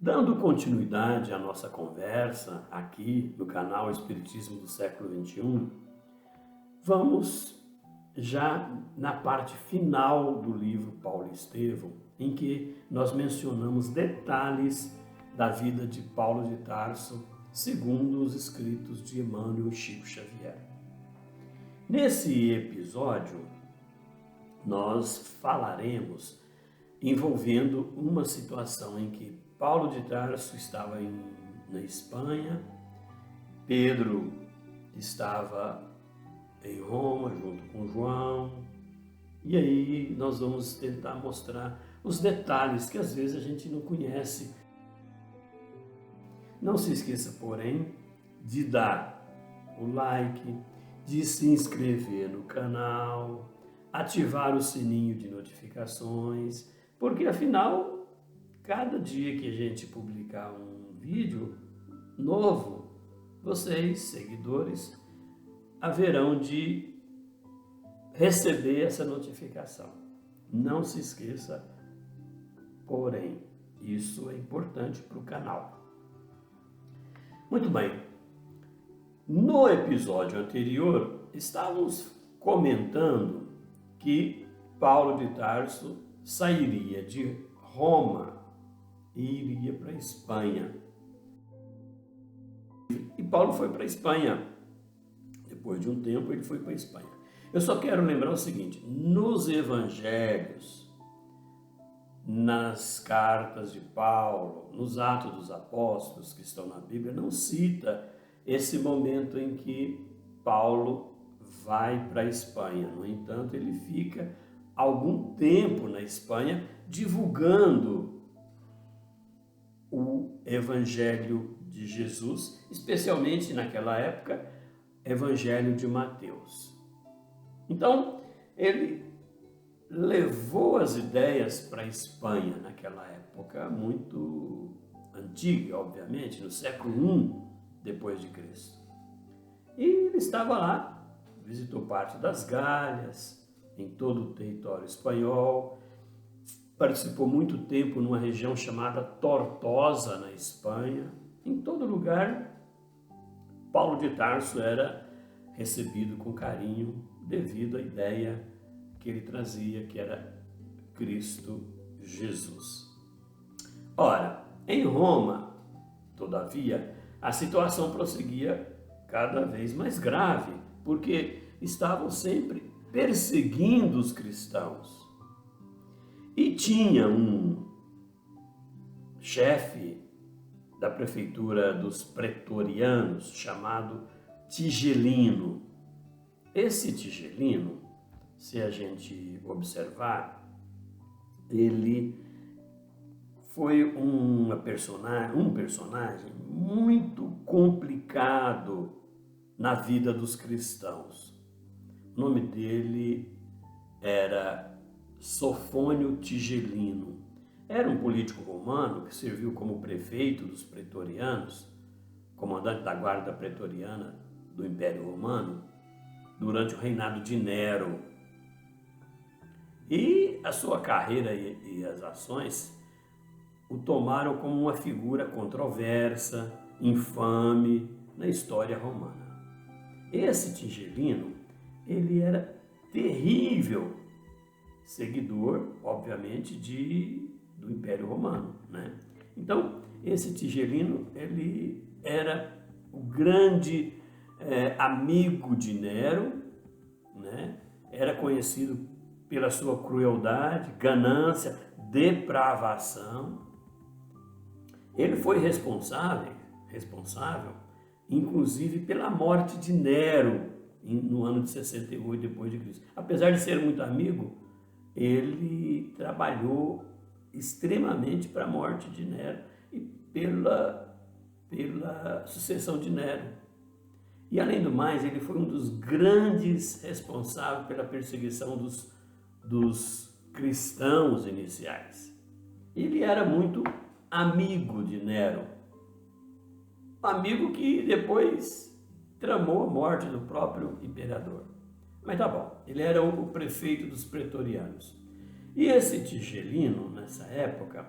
Dando continuidade à nossa conversa aqui no canal Espiritismo do Século XXI, vamos já na parte final do livro Paulo e Estevão, em que nós mencionamos detalhes da vida de Paulo de Tarso, segundo os escritos de Emmanuel e Chico Xavier. Nesse episódio, nós falaremos envolvendo uma situação em que Paulo de Tarso estava na Espanha, Pedro estava em Roma junto com João, e aí nós vamos tentar mostrar os detalhes que às vezes a gente não conhece. Não se esqueça, porém, de dar o like, de se inscrever no canal, ativar o sininho de notificações, porque afinal, cada dia que a gente publicar um vídeo novo, vocês, seguidores, haverão de receber essa notificação. Não se esqueça, porém, isso é importante para o canal. Muito bem, no episódio anterior, estávamos comentando que Paulo de Tarso sairia de Roma e iria para a Espanha. E Paulo foi para a Espanha. Depois de um tempo, ele foi para a Espanha. Eu só quero lembrar o seguinte: nos evangelhos, nas cartas de Paulo, nos Atos dos Apóstolos que estão na Bíblia, não cita esse momento em que Paulo vai para a Espanha. No entanto, ele fica algum tempo na Espanha divulgando o Evangelho de Jesus, especialmente naquela época, Evangelho de Mateus. Então, ele levou as ideias para a Espanha naquela época muito antiga, obviamente, no século I depois de Cristo. E ele estava lá, visitou parte das Gálias, em todo o território espanhol, participou muito tempo numa região chamada Tortosa, na Espanha. Em todo lugar, Paulo de Tarso era recebido com carinho devido à ideia que ele trazia, que era Cristo Jesus. Ora, em Roma, todavia, a situação prosseguia cada vez mais grave, porque estavam sempre perseguindo os cristãos. E tinha um chefe da prefeitura dos pretorianos chamado Tigelino. Esse Tigelino, se a gente observar, ele foi um personagem muito complicado na vida dos cristãos. O nome dele era Sofônio Tigelino. Era um político romano que serviu como prefeito dos pretorianos, comandante da guarda pretoriana do Império Romano, durante o reinado de Nero. E a sua carreira e as ações o tomaram como uma figura controversa, infame na história romana. Esse Tigelino, ele era terrível seguidor, obviamente, do Império Romano, né? Então, esse Tigelino, ele era o grande amigo de Nero, né? Era conhecido pela sua crueldade, ganância, depravação. Ele foi responsável, inclusive, pela morte de Nero, no ano de 68 depois de Cristo. Apesar de ser muito amigo, ele trabalhou extremamente para a morte de Nero e pela sucessão de Nero. E além do mais, ele foi um dos grandes responsáveis pela perseguição dos cristãos iniciais. Ele era muito amigo de Nero, amigo que depois tramou a morte do próprio imperador. Mas tá bom, ele era o prefeito dos pretorianos. E esse Tigelino, nessa época,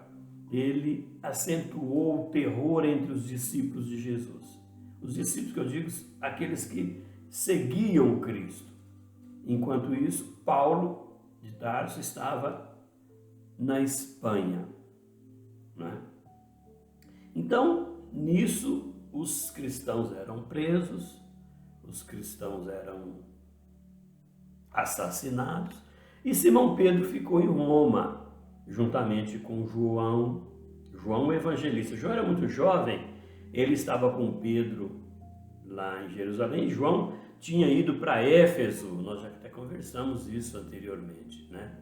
ele acentuou o terror entre os discípulos de Jesus. Os discípulos que eu digo, aqueles que seguiam Cristo. Enquanto isso, Paulo de Tarso estava na Espanha, né? Então, nisso, os cristãos eram presos, os cristãos eram assassinados, e Simão Pedro ficou em Roma, juntamente com João o evangelista. João era muito jovem, ele estava com Pedro lá em Jerusalém. João tinha ido para Éfeso, nós já até conversamos isso anteriormente, né?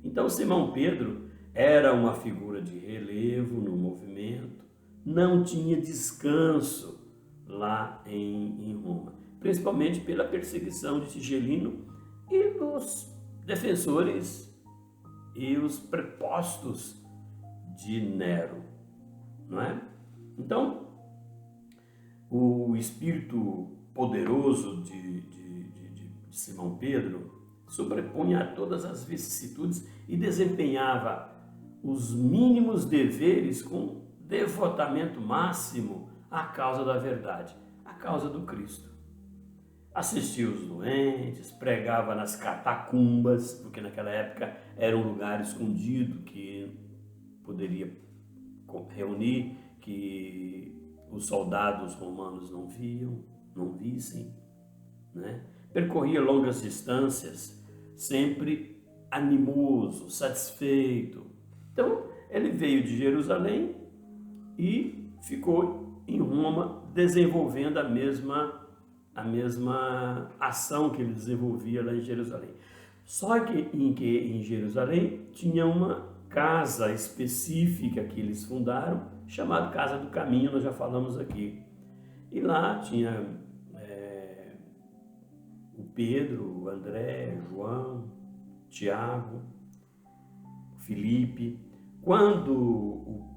Então Simão Pedro era uma figura de relevo no movimento, não tinha descanso lá em Roma, principalmente pela perseguição de Tigelino e dos defensores e os prepostos de Nero, não é? Então, o espírito poderoso de Simão Pedro sobrepunha a todas as vicissitudes e desempenhava os mínimos deveres com devotamento máximo à causa da verdade, à causa do Cristo. Assistia os doentes, pregava nas catacumbas, porque naquela época era um lugar escondido que poderia reunir, que os soldados romanos não vissem, né? Percorria longas distâncias, sempre animoso, satisfeito. Então, ele veio de Jerusalém e ficou em Roma desenvolvendo a mesma ação que ele desenvolvia lá em Jerusalém. Só que em Jerusalém tinha uma casa específica que eles fundaram, chamada Casa do Caminho, nós já falamos aqui. E lá tinha o Pedro, o André, João, Tiago, Filipe. Quando o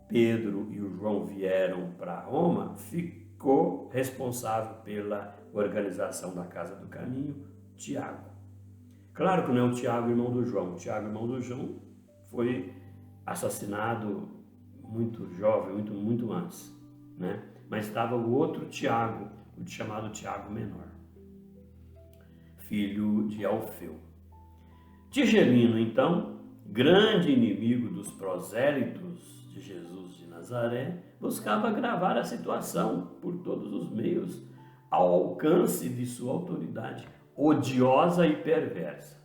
Pedro e o João vieram para Roma, ficou responsável pela organização da Casa do Caminho Tiago. Claro que não é o Tiago, irmão do João. O Tiago, irmão do João, foi assassinado muito jovem, muito antes, né? Mas estava o outro Tiago, o chamado Tiago Menor, filho de Alfeu. Tigelino, então, grande inimigo dos prosélitos de Jesus de Nazaré, buscava agravar a situação por todos os meios ao alcance de sua autoridade odiosa e perversa.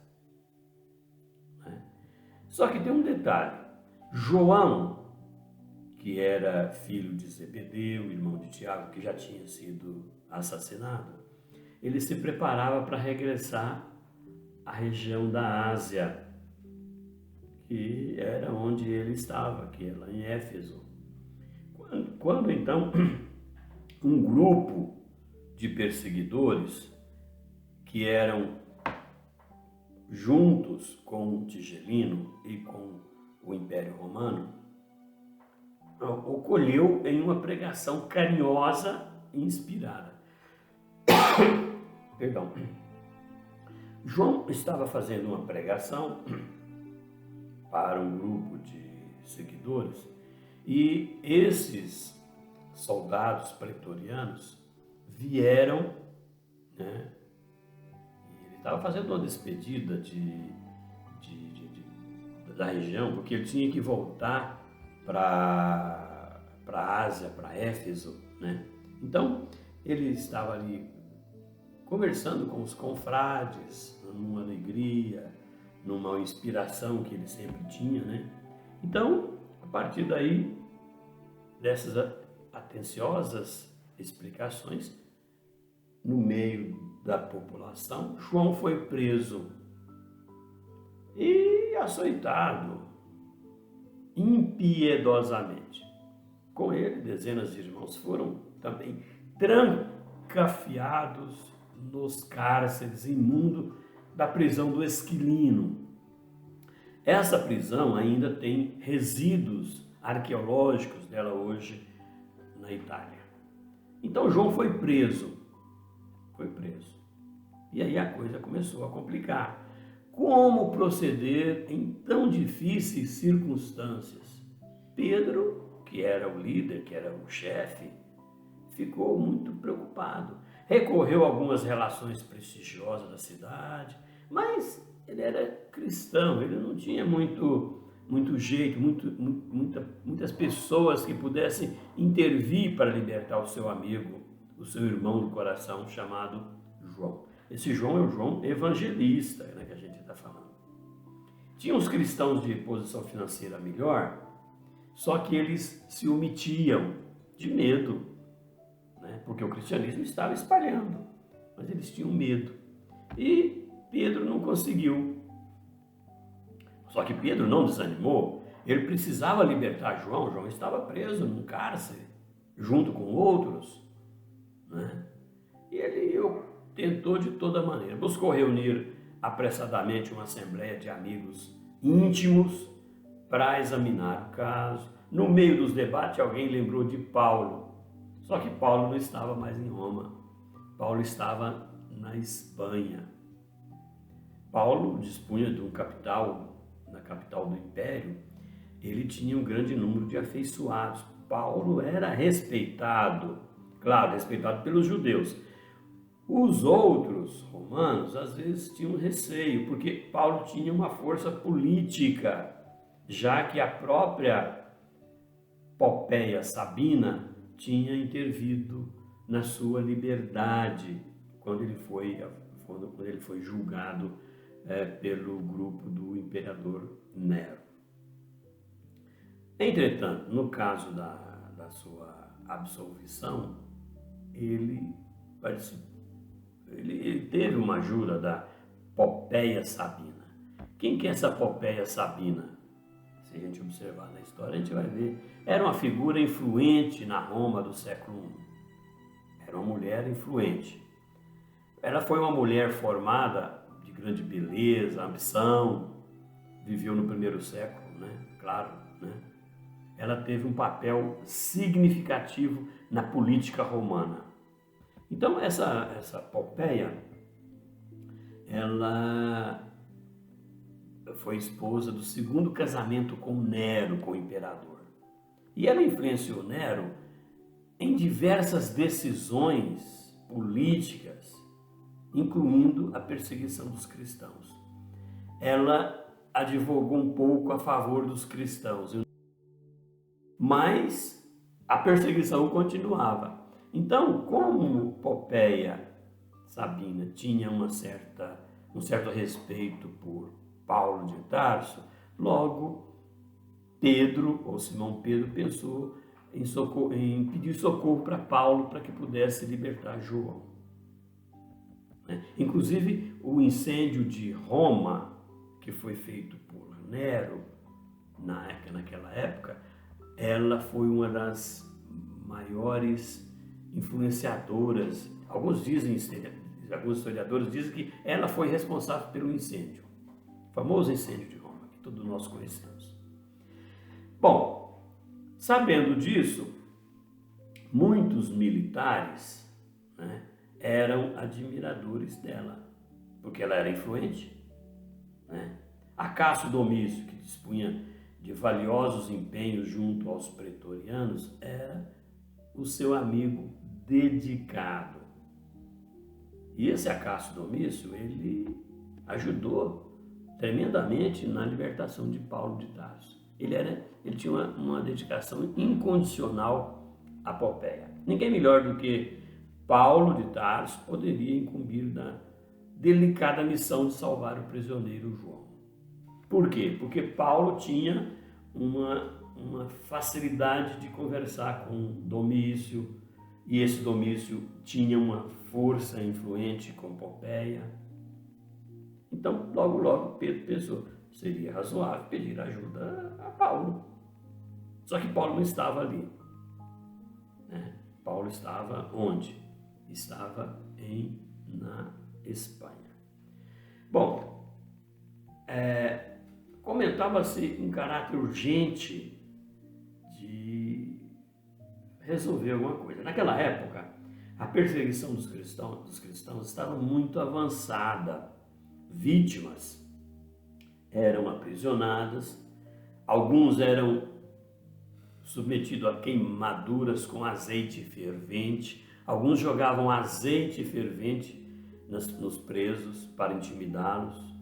Só que tem um detalhe: João, que era filho de Zebedeu, irmão de Tiago, que já tinha sido assassinado, ele se preparava para regressar à região da Ásia, que era onde ele estava, que era lá em Éfeso. Quando então um grupo de perseguidores que eram juntos com Tigelino e com o Império Romano, ocorreu em uma pregação carinhosa e inspirada. Perdão. João estava fazendo uma pregação para um grupo de seguidores e esses soldados pretorianos vieram, né? E ele estava fazendo uma despedida da região, porque ele tinha que voltar para a Ásia, para Éfeso, né? Então, ele estava ali conversando com os confrades, numa alegria, numa inspiração que ele sempre tinha, né? Então, a partir daí, dessas atenciosas explicações, no meio da população, João foi preso e açoitado impiedosamente. Com ele, dezenas de irmãos foram também trancafiados nos cárceres imundos da prisão do Esquilino. Essa prisão ainda tem resíduos arqueológicos dela hoje na Itália. Então João foi preso. E aí a coisa começou a complicar. Como proceder em tão difíceis circunstâncias? Pedro, que era o líder, que era o chefe, ficou muito preocupado. Recorreu a algumas relações prestigiosas da cidade, mas ele era cristão, ele não tinha muito jeito, muitas pessoas que pudessem intervir para libertar o seu amigo, o seu irmão do coração, chamado João. Esse João é o João evangelista, né, que a gente está falando. Tinha uns cristãos de posição financeira melhor, só que eles se omitiam de medo, né, porque o cristianismo estava espalhando, mas eles tinham medo. E Pedro não conseguiu. Só que Pedro não desanimou, ele precisava libertar João. João estava preso num cárcere, junto com outros, né? E ele tentou de toda maneira, buscou reunir apressadamente uma assembleia de amigos íntimos para examinar o caso. No meio dos debates, alguém lembrou de Paulo, só que Paulo não estava mais em Roma, Paulo estava na Espanha. Paulo dispunha de um capital, na capital do império, ele tinha um grande número de afeiçoados. Paulo era respeitado, claro, respeitado pelos judeus. Os outros romanos, às vezes, tinham receio, porque Paulo tinha uma força política, já que a própria Popéia Sabina tinha intervido na sua liberdade quando ele foi julgado pelo grupo do imperador Nero. Entretanto, no caso da sua absolvição, ele teve uma ajuda da Popéia Sabina. Quem que é essa Popéia Sabina? Se a gente observar na história, a gente vai ver. Era uma figura influente na Roma do século I. Era uma mulher influente. Ela foi uma mulher formada de grande beleza, ambição, viveu no primeiro século, né? Claro, né? Ela teve um papel significativo na política romana. Então, essa Popéia, ela foi esposa do segundo casamento com Nero, com o imperador. E ela influenciou Nero em diversas decisões políticas, incluindo a perseguição dos cristãos. Ela advogou um pouco a favor dos cristãos, mas a perseguição continuava. Então, como Popéia Sabina tinha um certo respeito por Paulo de Tarso, logo Pedro, ou Simão Pedro, pensou em pedir socorro para Paulo para que pudesse libertar João. Inclusive, o incêndio de Roma, que foi feito por Nero naquela época, ela foi uma das maiores influenciadoras. Alguns historiadores dizem que ela foi responsável pelo incêndio, o famoso incêndio de Roma, que todos nós conhecemos. Bom, sabendo disso, muitos militares, né, eram admiradores dela, porque ela era influente, né? Acácio Domício, que dispunha de valiosos empenhos junto aos pretorianos, era o seu amigo dedicado. E esse Acácio Domício, ele ajudou tremendamente na libertação de Paulo de Tarso. Ele tinha uma dedicação incondicional à Popéia. Ninguém melhor do que Paulo de Tarso poderia incumbir da delicada missão de salvar o prisioneiro João. Por quê? Porque Paulo tinha uma facilidade de conversar com Domício, e esse Domício tinha uma força influente com Popéia. Então, logo Pedro pensou, seria razoável pedir ajuda a Paulo. Só que Paulo não estava ali, né? Paulo estava onde? Estava na Espanha. Bom, comentava-se um caráter urgente de resolver alguma coisa. Naquela época, a perseguição dos cristãos estava muito avançada. Vítimas eram aprisionadas, alguns eram submetido a queimaduras com azeite fervente. Alguns jogavam azeite fervente nos presos para intimidá-los.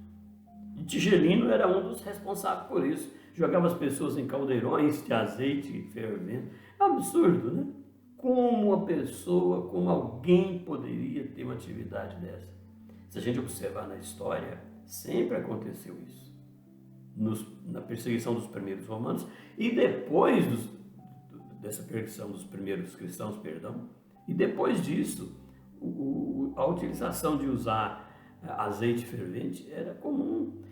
E Tigelino era um dos responsáveis por isso. Jogava as pessoas em caldeirões de azeite fervente. É um absurdo, né? Como alguém poderia ter uma atividade dessa? Se a gente observar na história, sempre aconteceu isso. Na perseguição dos primeiros romanos e depois dessa perseguição dos primeiros cristãos, e depois disso, a utilização de usar azeite fervente era comum.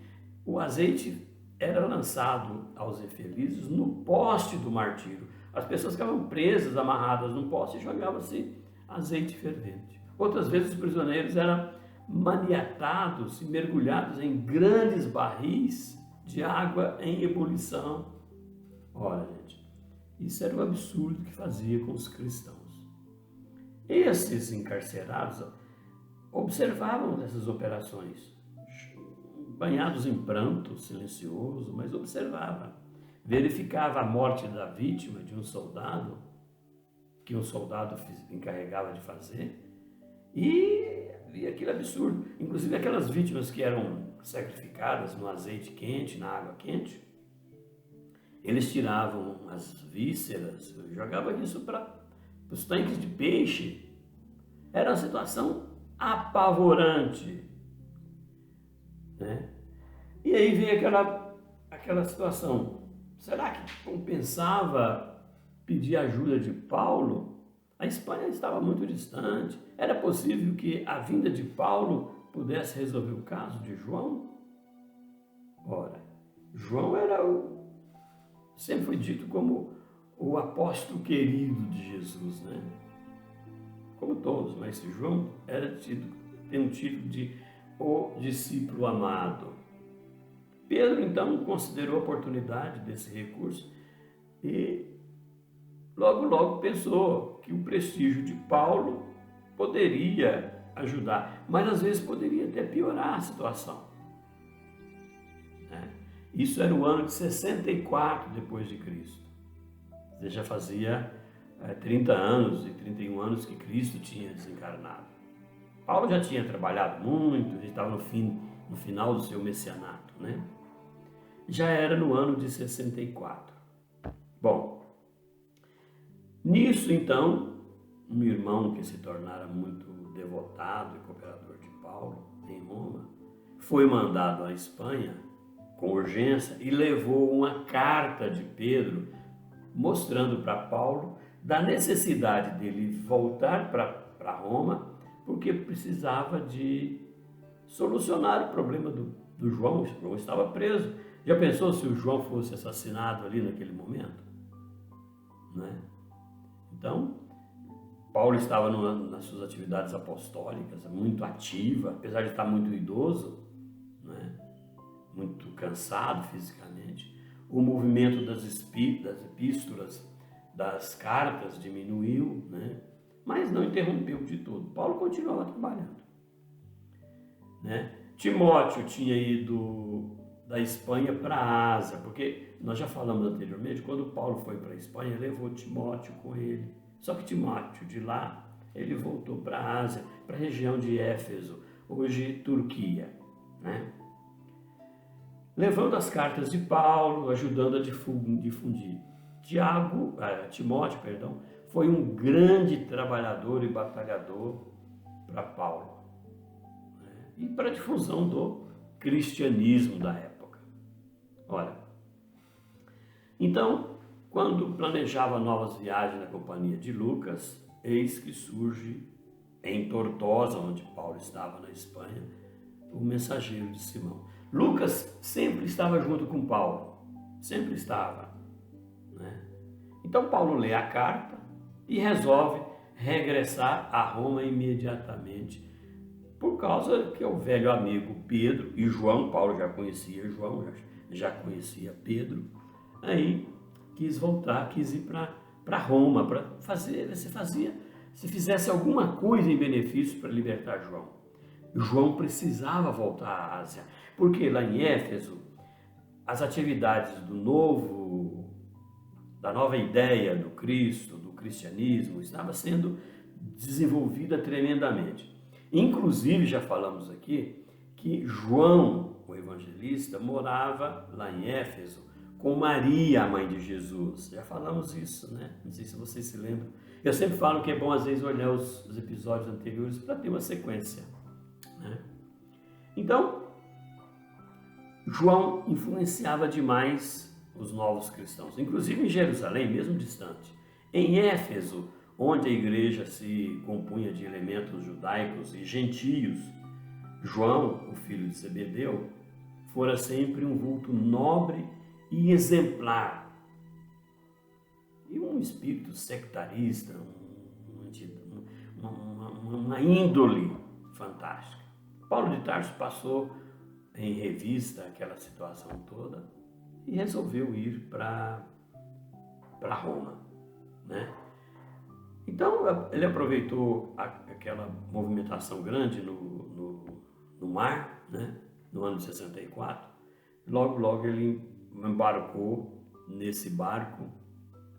O azeite era lançado aos infelizes no poste do martírio. As pessoas ficavam presas, amarradas no poste e jogavam-se azeite fervente. Outras vezes os prisioneiros eram maniatados e mergulhados em grandes barris de água em ebulição. Ora, gente, isso era o absurdo que fazia com os cristãos. Esses encarcerados observavam essas operações, banhados em pranto silencioso, mas observava. Verificava a morte da vítima de um soldado, que um soldado encarregava de fazer, e aquilo absurdo. Inclusive aquelas vítimas que eram sacrificadas no azeite quente, na água quente, eles tiravam as vísceras, jogavam isso para os tanques de peixe. Era uma situação apavorante, né? E aí veio aquela situação. Será que compensava pedir ajuda de Paulo? A Espanha estava muito distante. Era possível que a vinda de Paulo pudesse resolver o caso de João? Ora, João sempre foi dito como o apóstolo querido de Jesus, né? Como todos, mas João tem um título de o discípulo amado. Pedro, então, considerou a oportunidade desse recurso e logo pensou que o prestígio de Paulo poderia ajudar, mas às vezes poderia até piorar a situação. Isso era o ano de 64 depois de Cristo. Você já fazia 30 anos e 31 anos que Cristo tinha desencarnado. Paulo já tinha trabalhado muito, já estava no final do seu messianato, né? Já era no ano de 64. Bom, nisso então, um irmão que se tornara muito devotado e cooperador de Paulo em Roma, foi mandado à Espanha com urgência e levou uma carta de Pedro mostrando para Paulo da necessidade dele voltar para Roma, porque precisava de solucionar o problema do João. O João estava preso. Já pensou se o João fosse assassinado ali naquele momento? Né? Então, Paulo estava nas suas atividades apostólicas, muito ativa, apesar de estar muito idoso, né? Muito cansado fisicamente. O movimento das epístolas, das cartas diminuiu, né? Mas não interrompeu de todo. Paulo continuava trabalhando, né? Timóteo tinha ido da Espanha para a Ásia, porque nós já falamos anteriormente, quando Paulo foi para a Espanha, levou Timóteo com ele. Só que Timóteo, de lá, ele voltou para a Ásia, para a região de Éfeso, hoje Turquia, né? Levando as cartas de Paulo, ajudando a difundir. Timóteo, foi um grande trabalhador e batalhador para Paulo, né? E para a difusão do cristianismo da época. Olha, então, quando planejava novas viagens na companhia de Lucas, eis que surge em Tortosa, onde Paulo estava na Espanha, o mensageiro de Simão. Lucas sempre estava junto com Paulo, sempre estava, né? Então Paulo lê a carta e resolve regressar a Roma imediatamente, por causa que o velho amigo Pedro e João, Paulo já conhecia João, já conhecia Pedro, aí quis voltar, quis ir para Roma, para fazer, se fizesse alguma coisa em benefício para libertar João. João precisava voltar à Ásia, porque lá em Éfeso, as atividades da nova ideia do Cristo, do cristianismo, estava sendo desenvolvida tremendamente. Inclusive, já falamos aqui, que João, o evangelista, morava lá em Éfeso com Maria, a mãe de Jesus. Já falamos isso, né? Não sei se vocês se lembram. Eu sempre falo que é bom, às vezes, olhar os episódios anteriores para ter uma sequência, né? Então, João influenciava demais os novos cristãos, inclusive em Jerusalém, mesmo distante. Em Éfeso, onde a igreja se compunha de elementos judaicos e gentios, João, o filho de Zebedeu, fora sempre um vulto nobre e exemplar. E um espírito sectarista, uma índole fantástica. Paulo de Tarso passou em revista aquela situação toda e resolveu ir para Roma, né? Então ele aproveitou aquela movimentação grande no mar, né? No ano de 64. Logo ele embarcou nesse barco,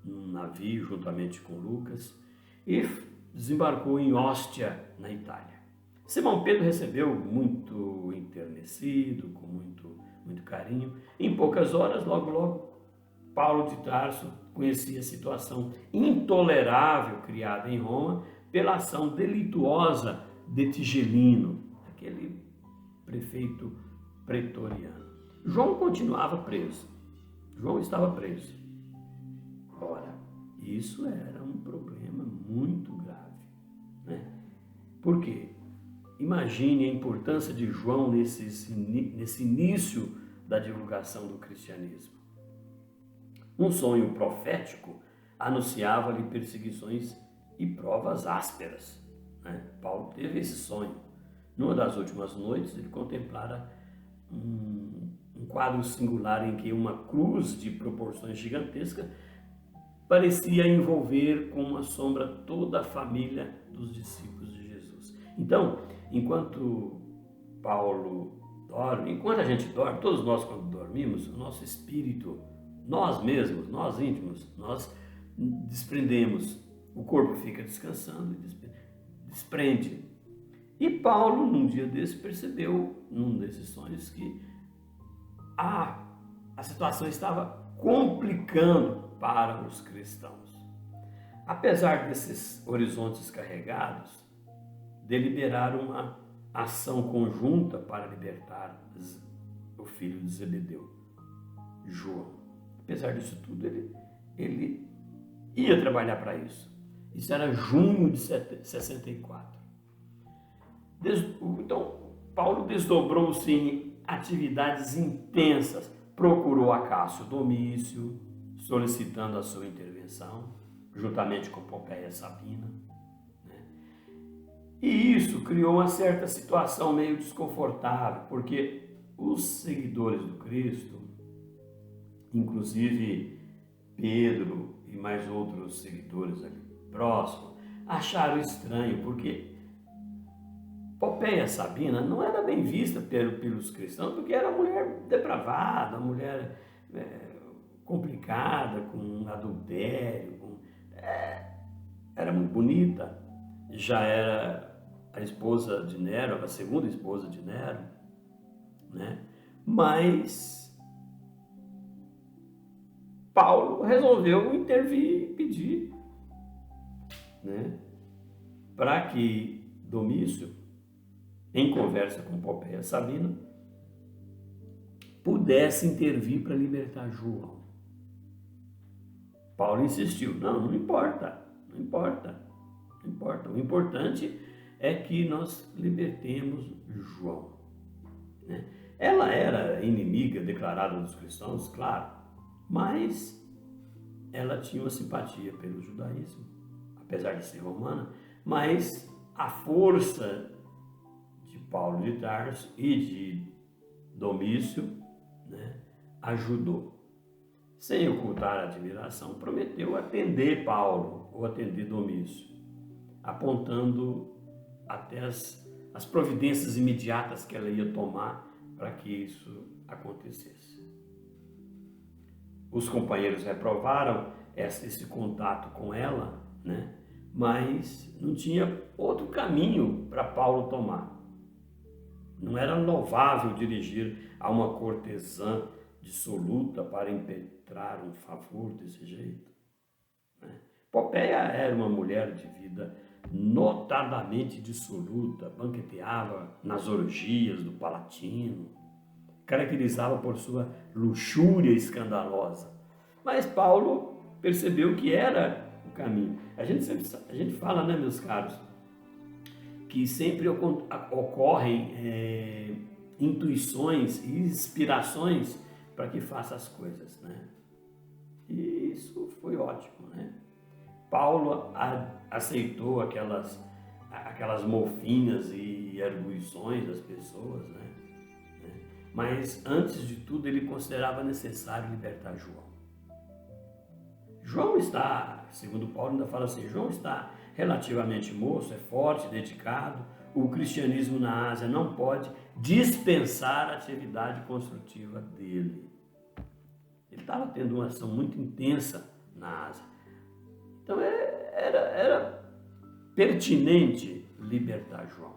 num navio, juntamente com Lucas, e desembarcou em Ostia, na Itália. Simão Pedro recebeu muito enternecido, com muito carinho. Em poucas horas, logo, Paulo de Tarso conhecia a situação intolerável criada em Roma pela ação delituosa de Tigelino, aquele prefeito pretoriano. João continuava preso. João estava preso. Ora, isso era um problema muito grave, né? Por quê? Imagine a importância de João nesse início da divulgação do cristianismo. Um sonho profético anunciava-lhe perseguições e provas ásperas, né? Paulo teve esse sonho. Numa das últimas noites, ele contemplara um quadro singular em que uma cruz de proporções gigantescas parecia envolver com uma sombra toda a família dos discípulos de Jesus. Então, enquanto Paulo dorme, enquanto a gente dorme, todos nós quando dormimos, o nosso espírito, nós mesmos, nós íntimos, nós desprendemos, o corpo fica descansando e desprende. E Paulo, num dia desse, percebeu, num desses sonhos, que a situação estava complicando para os cristãos. Apesar desses horizontes carregados, deliberaram uma ação conjunta para libertar o filho de Zebedeu, João. Apesar disso tudo, ele ia trabalhar para isso. Isso era junho de 64. Então, Paulo desdobrou-se em atividades intensas, procurou a Cássio Domício, solicitando a sua intervenção, juntamente com Pompeia Sabina, né? E isso criou uma certa situação meio desconfortável, porque os seguidores do Cristo, inclusive Pedro e mais outros seguidores ali próximos, acharam estranho, porque Pompeia Sabina não era bem vista pelos cristãos, porque era uma mulher depravada, uma mulher complicada, com adultério, era muito bonita, já era a esposa de Nero, a segunda esposa de Nero, né? Mas Paulo resolveu intervir e pedir, né, para que Domício, em conversa com Pompeia Sabina, pudesse intervir para libertar João. Paulo insistiu, não importa. O importante é que nós libertemos João, né? Ela era inimiga declarada dos cristãos, claro, mas ela tinha uma simpatia pelo judaísmo, apesar de ser romana, mas a força de Paulo de Tarso e de Domício, né, ajudou. Sem ocultar a admiração, prometeu atender Paulo ou atender Domício, apontando até as providências imediatas que ela ia tomar para que isso acontecesse. Os companheiros reprovaram esse contato com ela, né? Mas não tinha outro caminho para Paulo tomar. Não era louvável dirigir a uma cortesã dissoluta para impetrar um favor desse jeito, né? Popéia era uma mulher de vida notadamente dissoluta, banqueteava nas orgias do Palatino, caracterizava por sua luxúria escandalosa. Mas Paulo percebeu que era o caminho. A gente fala, né, meus caros, que sempre ocorrem intuições e inspirações para que faça as coisas, né? E isso foi ótimo, né? Paulo aceitou aquelas mofinhas e arguições das pessoas, né? Mas antes de tudo ele considerava necessário libertar João. João está, segundo Paulo ainda fala assim, João está relativamente moço, é forte, dedicado. O cristianismo na Ásia não pode dispensar a atividade construtiva dele. Ele estava tendo uma ação muito intensa na Ásia. Então era pertinente libertar João,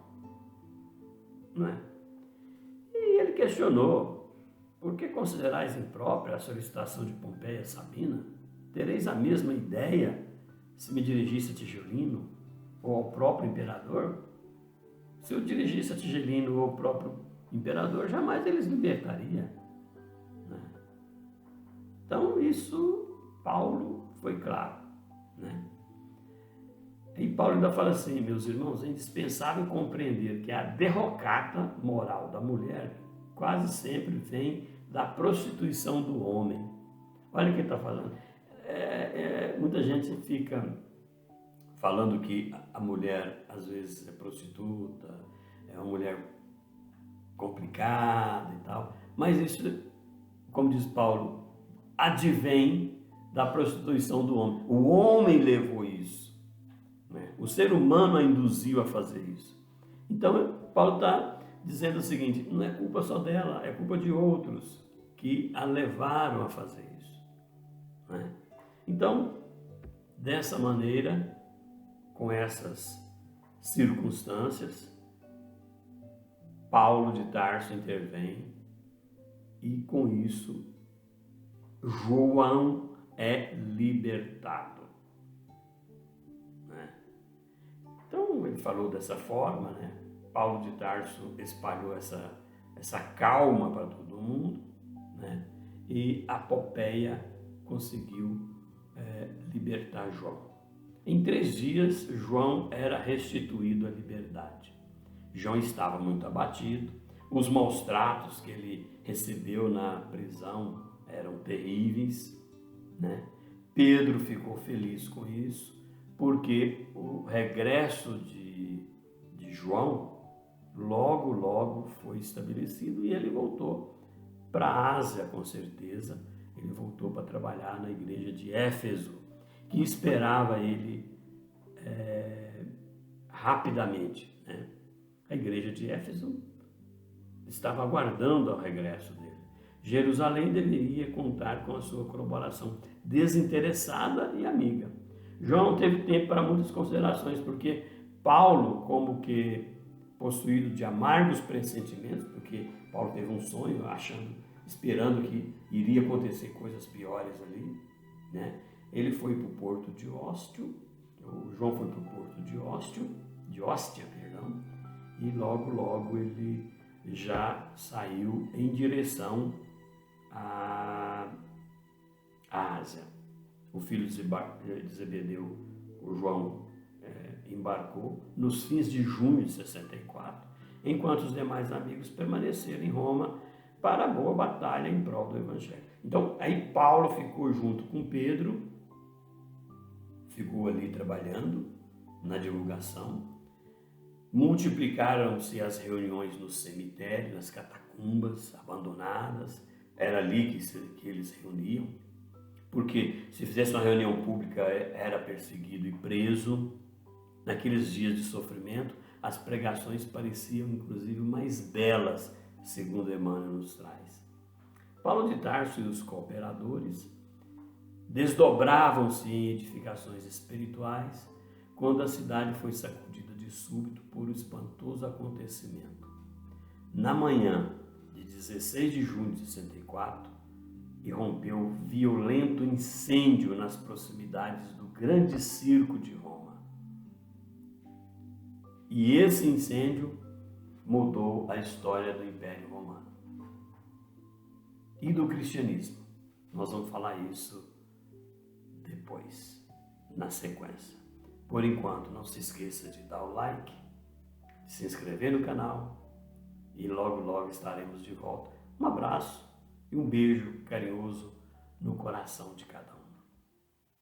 não é? E ele questionou: por que considerais imprópria a solicitação de Pompeia Sabina? Tereis a mesma ideia se me dirigisse a Tigelino ou ao próprio imperador? Se eu dirigisse a Tigelino ou ao próprio imperador, jamais eles libertaria, né? Então isso, Paulo foi claro, né? E Paulo ainda fala assim: meus irmãos, é indispensável compreender que a derrocata moral da mulher quase sempre vem da prostituição do homem. Olha o que ele está falando. Muita gente fica falando que a mulher às vezes é prostituta, é uma mulher complicada e tal, mas isso, como diz Paulo, advém da prostituição do homem. O homem levou isso, né? O ser humano a induziu a fazer isso. Então, Paulo está dizendo o seguinte: não é culpa só dela, é culpa de outros que a levaram a fazer isso, né? Então, dessa maneira, com essas circunstâncias, Paulo de Tarso intervém e com isso João é libertado, né? Então ele falou dessa forma, né? Paulo de Tarso espalhou essa calma para todo mundo, né? E a Popéia conseguiu libertar João. Em 3 dias, João era restituído à liberdade. João estava muito abatido, os maus tratos que ele recebeu na prisão eram terríveis, né? Pedro ficou feliz com isso, porque o regresso de João logo foi estabelecido e ele voltou para a Ásia, com certeza. Ele voltou para trabalhar na igreja de Éfeso, que esperava ele rapidamente, né? A igreja de Éfeso estava aguardando o regresso dele. Jerusalém deveria contar com a sua colaboração desinteressada e amiga. João teve tempo para muitas considerações, porque Paulo, como que possuído de amargos pressentimentos, porque Paulo teve um sonho esperando que iria acontecer coisas piores ali, né? Ele foi para o porto de Óstio, o João foi para o porto de Óstia, e logo ele já saiu em direção à Ásia. O filho de Zebedeu, o João, embarcou nos fins de junho de 64, enquanto os demais amigos permaneceram em Roma para a boa batalha em prol do Evangelho. Então, aí Paulo ficou junto com Pedro, ficou ali trabalhando na divulgação. Multiplicaram-se as reuniões no cemitério, nas catacumbas abandonadas. Era ali que eles se reuniam, porque se fizesse uma reunião pública era perseguido e preso. Naqueles dias de sofrimento, as pregações pareciam inclusive mais belas, segundo Emmanuel nos traz. Paulo de Tarso e os cooperadores desdobravam-se em edificações espirituais quando a cidade foi sacudida de súbito por um espantoso acontecimento. Na manhã de 16 de junho de 64, irrompeu violento incêndio nas proximidades do grande circo de Roma. E esse incêndio mudou a história do Império Romano e do cristianismo. Nós vamos falar isso depois, na sequência. Por enquanto, não se esqueça de dar o like, de se inscrever no canal e logo, logo estaremos de volta. Um abraço e um beijo carinhoso no coração de cada um.